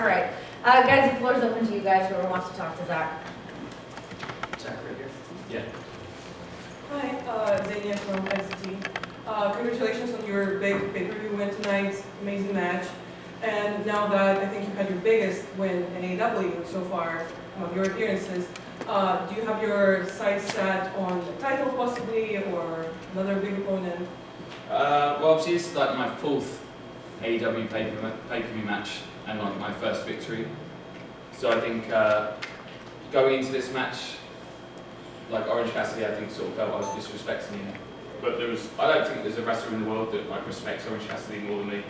All right. Guys, the floor is open to you guys. Whoever wants to talk to Zach. Zach right here. Yeah. Hi, Zania from NCT. Congratulations on your big pay-per-view win tonight. Amazing match. And now that I think you had your biggest win in AEW so far, your appearances, do you have your sights set on the title possibly or another big opponent? Well, obviously this is like my fourth AEW pay-per-view match and like my first victory. So I think going into this match, like Orange Cassidy, I think sort of felt I was disrespecting him. But I don't think there's a wrestler in the world that like respects Orange Cassidy more than me.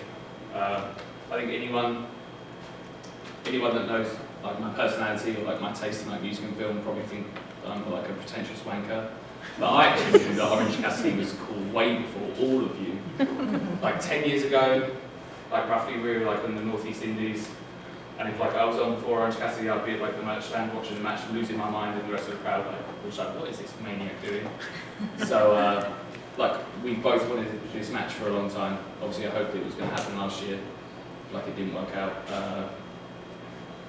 I think anyone that knows like my personality or like my taste in like music and film probably think that I'm like a pretentious wanker. But I actually knew that Orange Cassidy was cool way before all of you. Like 10 years ago, like roughly we were like in the Northeast Indies, and if like I was on before Orange Cassidy, I'd be at like the merch stand watching the match and losing my mind, and the rest of the crowd was like, what is this maniac doing? So like we both wanted this match for a long time. Obviously I hoped it was going to happen last year, like it didn't work out.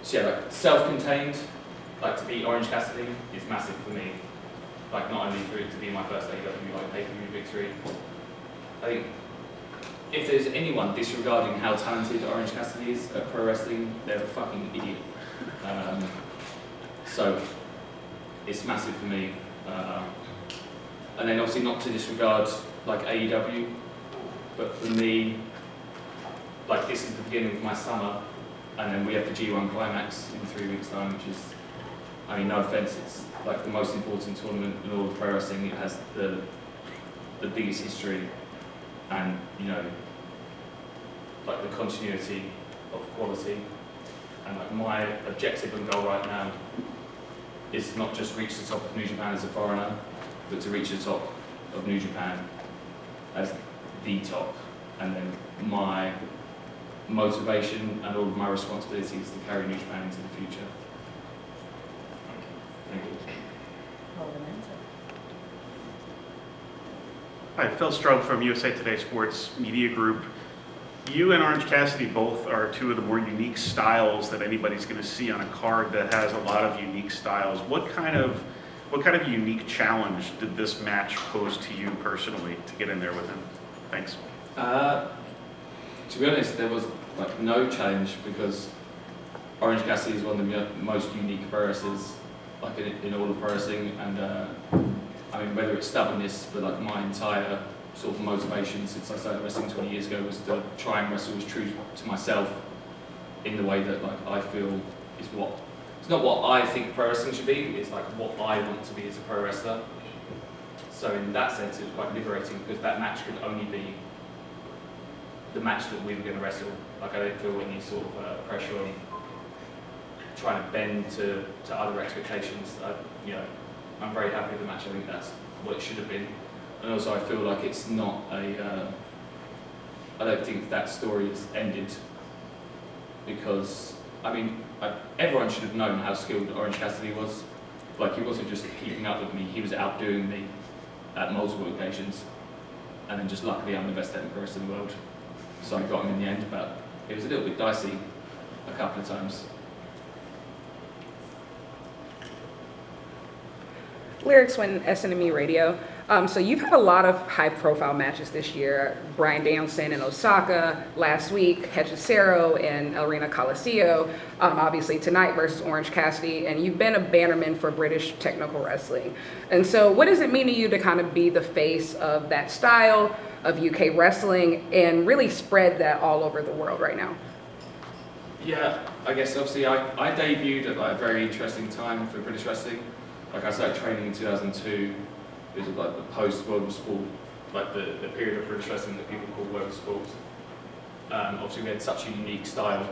So yeah, like self-contained, like to beat Orange Cassidy is massive for me. Like not only for it to be my first AEW like pay-per-view victory. I think if there's anyone disregarding how talented Orange Cassidy is at pro wrestling, they're a fucking idiot. So it's massive for me. And then obviously not to disregard like AEW, but for me, like this is the beginning of my summer, and then we have the G1 Climax in 3 weeks' time, which is, I mean, no offense, it's like the most important tournament in all of pro wrestling. It has the biggest history, and you know, like the continuity of quality. And like my objective and goal right now is not just reach the top of New Japan as a foreigner, but to reach the top of New Japan as the top. And then my motivation and all of my responsibility is to carry New Japan into the future. Thank you. Hi, Phil Strug from USA Today Sports Media Group. You and Orange Cassidy both are two of the more unique styles that anybody's going to see on a card that has a lot of unique styles. What kind of unique challenge did this match pose to you personally to get in there with him? Thanks. To be honest, there was like no challenge because Orange Cassidy is one of the most unique pro wrestlers like in all of pro wrestling, and I mean whether it's stubbornness, but like my entire sort of motivation since I started wrestling 20 years ago was to try and wrestle as true to myself in the way that like I feel is what, it's not what I think pro wrestling should be, it's like what I want to be as a pro wrestler. So in that sense it was quite liberating because that match could only be the match that we were going to wrestle. Like I don't feel any sort of pressure on trying to bend to other expectations. You know, I'm very happy with the match. I think that's what it should have been. And also I feel like it's not a, I don't think that story has ended because, I mean, everyone should have known how skilled Orange Cassidy was. Like he wasn't just keeping up with me, he was outdoing me at multiple occasions. And then just luckily I'm the best technical wrestler in the world. So I got him in the end, but it was a little bit dicey a couple of times. Lyrics win SNME Radio. So you've had a lot of high-profile matches this year. Bryan Danielson in Osaka, last week, Hechicero in Arena Coliseo, obviously tonight versus Orange Cassidy, and you've been a bannerman for British technical wrestling. And so what does it mean to you to kind of be the face of that style of UK wrestling and really spread that all over the world right now? Yeah, I guess obviously I debuted at like a very interesting time for British wrestling. Like I started training in 2002. It was like the post-World of Sport, like the period of British wrestling that people call World of Sport. Obviously we had such a unique style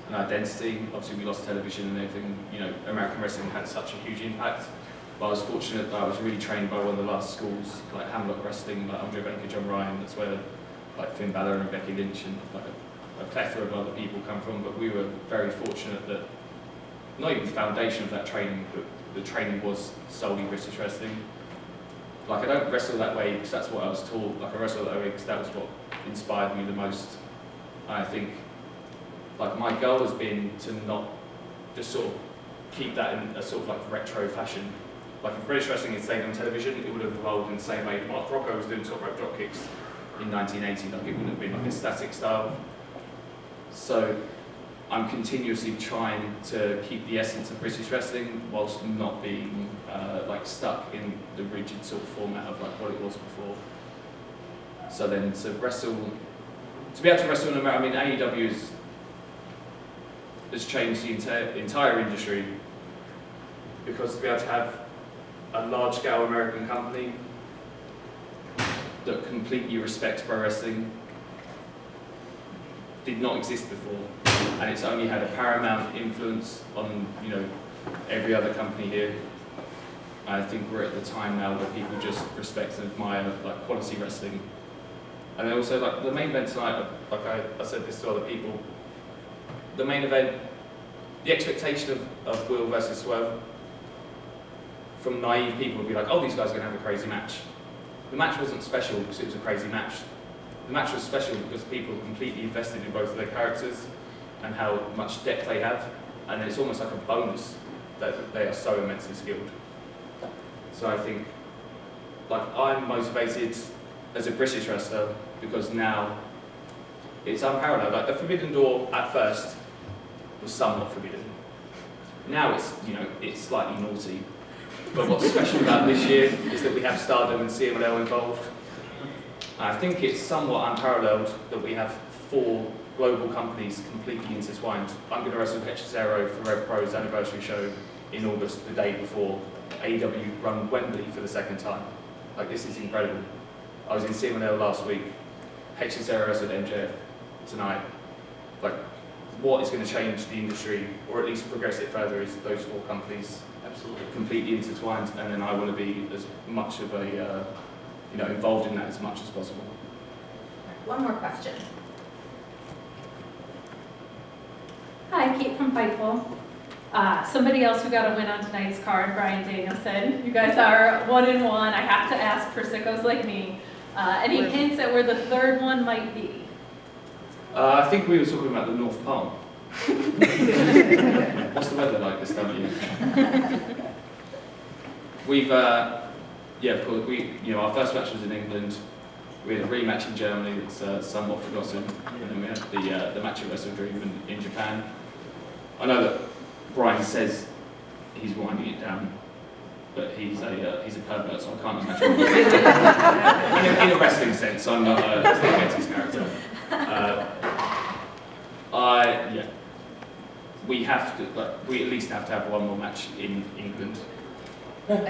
and identity. Obviously we lost television and everything. You know, American wrestling had such a huge impact. But I was fortunate that I was really trained by one of the last schools, like Hamlock Wrestling, like Andre Banker, John Ryan. That's where like Finn Balor and Becky Lynch and like a plethora of other people come from. But we were very fortunate that not even the foundation of that training, but the training was solely British wrestling. Like I don't wrestle that way because that's what I was taught. Like I wrestle that way because that was what inspired me the most. And I think like my goal has been to not just sort of keep that in a sort of like retro fashion. Like if British wrestling had stayed on television, it would have evolved in the same way Mark Rocco was doing top rope drop kicks in 1980. Like it wouldn't have been like a static style. So I'm continuously trying to keep the essence of British wrestling whilst not being like stuck in the rigid sort of format of like what it was before. So then to be able to wrestle in America, I mean AEW has changed the entire industry, because to be able to have a large-scale American company that completely respects pro wrestling did not exist before, and it's only had a paramount influence on every other company here. I think we're at the time now where people just respect and admire like quality wrestling, and then also like the main event tonight. Like I said this to other people, the main event, the expectation of Will versus Swerve from naive people would be like, oh, these guys are going to have a crazy match. The match wasn't special because it was a crazy match. The match was special because people are completely invested in both of their characters and how much depth they have, and it's almost like a bonus that they are so immensely skilled. So I think, like, I'm motivated as a British wrestler because now it's unparalleled. Like the Forbidden Door at first was somewhat forbidden. Now it's slightly naughty. But what's special about this year is that we have Stardom and CMLL involved. And I think it's somewhat unparalleled that we have 4 global companies completely intertwined. I'm going to wrestle Hechizero for Rev Pro's anniversary show in August, the day before AEW run Wembley for the 2nd time. Like, this is incredible. I was in CMLL last week. Hechizero wrestled MJF tonight. Like, what is going to change the industry, or at least progress it further, is those 4 companies absolutely completely intertwined, and then I want to be as much of a, involved in that as much as possible. One more question. Hi, Kate from Fightful. Somebody else who got a win on tonight's card, Bryan Danielson. You guys are 1-1. I have to ask for sickos like me. Any hints at where the 3rd one might be? I think we were talking about the North Palm. What's the weather like this time of year? We've, of course, our first match was in England. We had a rematch in Germany that's somewhat forgotten, and then we had the match at Wrestle Dream in Japan. I know that Bryan says he's winding it down, but he's a pervert, so I can't imagine. in a wrestling sense, I'm not against his character. We at least have to have one more match in England. And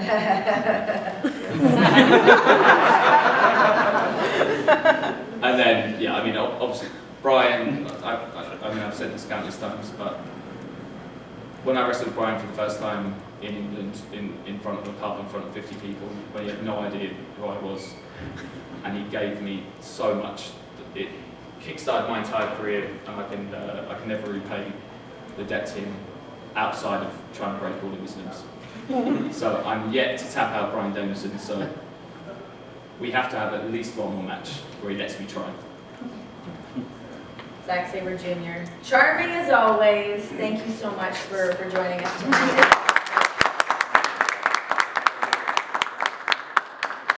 then, obviously, Bryan, I've said this countless times, but when I wrestled Bryan for the first time in England, in front of a pub, in front of 50 people, where he had no idea who I was, and he gave me so much, it kickstarted my entire career, and I can never repay the debt to him outside of trying to break all of his limbs. So I'm yet to tap out Bryan Danielson, so we have to have at least one more match where he lets me try. Zack Sabre Jr. Charming as always. Thank you so much for joining us tonight.